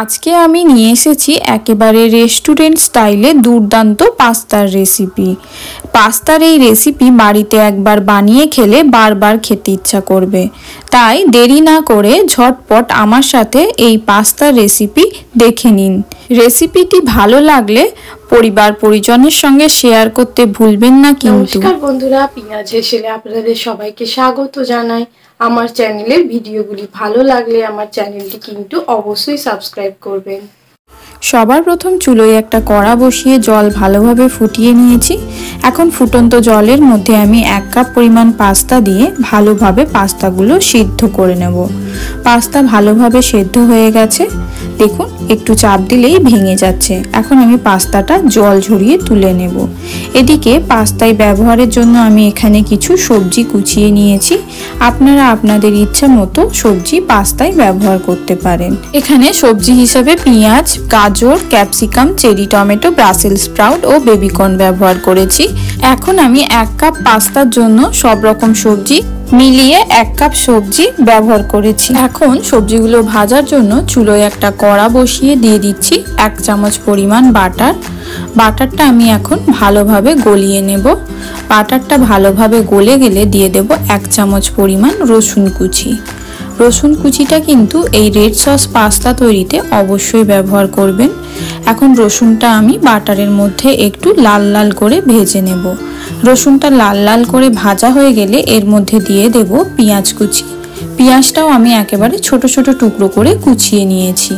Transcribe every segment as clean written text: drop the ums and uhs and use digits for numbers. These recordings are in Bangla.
আজকে আমি নিয়ে এসেছি একেবারে রেস্টুরেন্ট স্টাইলে দুর্দান্ত পাস্তার রেসিপি। পাস্তার এই রেসিপি বাড়িতে একবার বানিয়ে খেলে বারবার খেতে ইচ্ছা করবে। তাই দেরি না করে ঝটপট আমার সাথে এই পাস্তার রেসিপি দেখে নিন। রেসিপিটি ভালো লাগলে পরিবার পরিজনের সঙ্গে শেয়ার করতে ভুলবেন না কিন্তু। নমস্কার বন্ধুরা, পিঁয়াজ হেসেলে আপনাদের সবাইকে স্বাগত জানাই। আমার চ্যানেলের ভিডিওগুলি ভালো লাগলে আমার চ্যানেলটি কিন্তু অবশ্যই সাবস্ক্রাইব করবেন। সবার প্রথম চুলোয় একটা কড়া বসিয়ে জল ভালোভাবে ফুটিয়ে নিয়েছি। এখন ফুটন্ত জলের মধ্যে আমি 1 কাপ পরিমাণ পাস্তা দিয়ে ভালোভাবে পাস্তাগুলো সিদ্ধ করে নেব। পাস্তা ভালোভাবে সেদ্ধ হয়ে গেছে, দেখুন একটু চাপ দিলেই ভেঙে যাচ্ছে। এখন আমি পাস্তাটা জল ঝরিয়ে তুলে নেব। এদিকে পাস্তায় ব্যবহারের জন্য আমি এখানে কিছু সবজি কুচিয়ে নিয়েছি। আপনারা আপনাদের ইচ্ছা মতো সবজি পাস্তায় ব্যবহার করতে পারেন। এখানে সবজি হিসাবে পেঁয়াজ, গাজর, capsicum, cherry tomato, Brussels sprout ও বেবিকর্ন ব্যবহার করেছি। এখন আমি 1 কাপ পাস্তার জন্য সব রকম সবজি মিলিয়ে 1 কাপ সবজি ব্যবহার করেছি। এখন সবজিগুলো ভাজার জন্য চুলোয় একটা কড়া বসিয়ে দিয়ে দিচ্ছি 1 চামচ পরিমাণ বাটার। বাটারটা আমি এখন ভালোভাবে গলিয়ে নেব। বাটারটা ভালোভাবে গলে গেলে দিয়ে দেব 1 চামচ পরিমাণ রসুন কুচি। রসুন কুচিটা কিন্তু এই রেড সস পাস্তা তৈরিতে অবশ্যই ব্যবহার করবেন। এখন রসুনটা আমি বাটারের মধ্যে একটু লাল লাল করে ভেজে নেব। রসুনটা লাল লাল করে ভাজা হয়ে গেলে এর মধ্যে দিয়ে দেব পেঁয়াজ কুচি। পেঁয়াজটাও আমি একেবারে ছোট ছোট টুকরো করে কুচিয়ে নিয়েছি।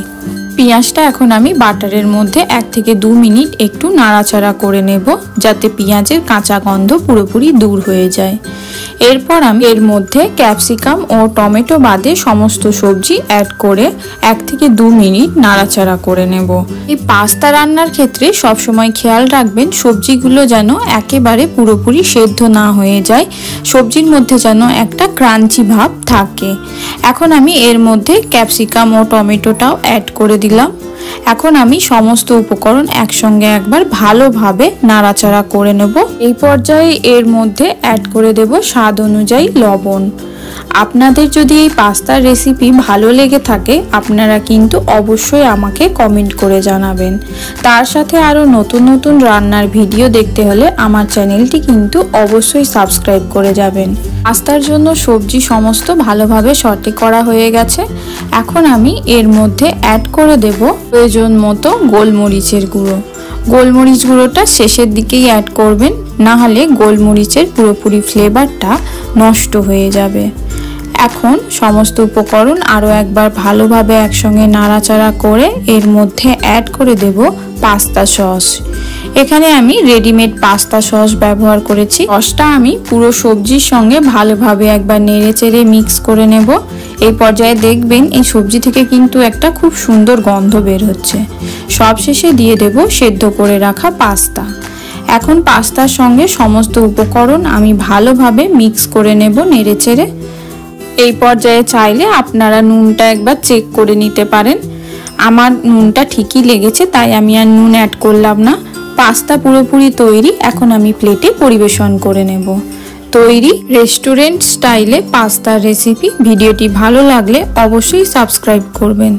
পেঁয়াজটা এখন আমি বাটারের মধ্যে 1 থেকে 2 মিনিট একটু নাড়াচাড়া করে নেব, যাতে পেঁয়াজের কাঁচা গন্ধ পুরোপুরি দূর হয়ে যায়। এরপর আমি এর মধ্যে ক্যাপসিকাম ও টমেটো বাদে সমস্ত সবজি অ্যাড করে 1 থেকে 2 মিনিট নাড়াচাড়া করে নেব। এই পাস্তা রান্নার ক্ষেত্রে সবসময় খেয়াল রাখবেন সবজিগুলো যেন একেবারে পুরোপুরি সেদ্ধ না হয়ে যায়, সবজির মধ্যে যেন একটা ক্রাঞ্চি ভাব থাকে। এখন আমি এর মধ্যে ক্যাপসিকাম ও টমেটোটাও অ্যাড করে দিলাম। এখন আমি সমস্ত উপকরণ একসঙ্গে একবার ভালোভাবে নাড়াচাড়া করে নেব। এই পর্যায়ে এর মধ্যে অ্যাড করে দেব স্বাদ অনুযায়ী লবণ। আপনাদের যদি এই পাস্তার রেসিপি ভালো লেগে থাকে আপনারা কিন্তু অবশ্যই আমাকে কমেন্ট করে জানাবেন। তার সাথে আরও নতুন নতুন রান্নার ভিডিও দেখতে হলে আমার চ্যানেলটি কিন্তু অবশ্যই সাবস্ক্রাইব করে যাবেন। পাস্তার জন্য সবজি সমস্ত ভালোভাবে সটে করা হয়ে গেছে। এখন আমি এর মধ্যে অ্যাড করে দেব প্রয়োজন মতো গোলমরিচের গুঁড়ো। গোলমরিচ গুঁড়োটা শেষের দিকেই অ্যাড করবেন, না হলে গোলমরিচের পুরোপুরি ফ্লেভারটা নষ্ট হয়ে যাবে। এখন সমস্ত উপকরণ আরও একবার ভালোভাবে একসঙ্গে নাড়াচাড়া করে এর মধ্যে অ্যাড করে দেব পাস্তা সস। এখানে আমি রেডিমেড পাস্তা সস ব্যবহার করেছি। সসটা আমি পুরো সবজির সঙ্গে ভালোভাবে একবার নেড়েচেড়ে মিক্স করে নেব। এই পর্যায়ে দেখবেন এই সবজি থেকে কিন্তু একটা খুব সুন্দর গন্ধ বের হচ্ছে। সবশেষে দিয়ে দেব সেদ্ধ করে রাখা পাস্তা। এখন পাস্তার সঙ্গে সমস্ত উপকরণ আমি ভালোভাবে মিক্স করে নেব নেড়েচেড়ে। এই পর্যায়ে চাইলে আপনারা নুনটা একবার চেক করে নিতে পারেন। আমার নুনটা ঠিকই লেগেছে, তাই আমি আর নুন অ্যাড করলাম না। পাস্তা পুরোপুরি তৈরি। এখন আমি প্লেটে পরিবেশন করে নেব। তৈরি রেস্টুরেন্ট স্টাইলে পাস্তার রেসিপি। ভিডিওটি ভালো লাগলে অবশ্যই সাবস্ক্রাইব করবেন।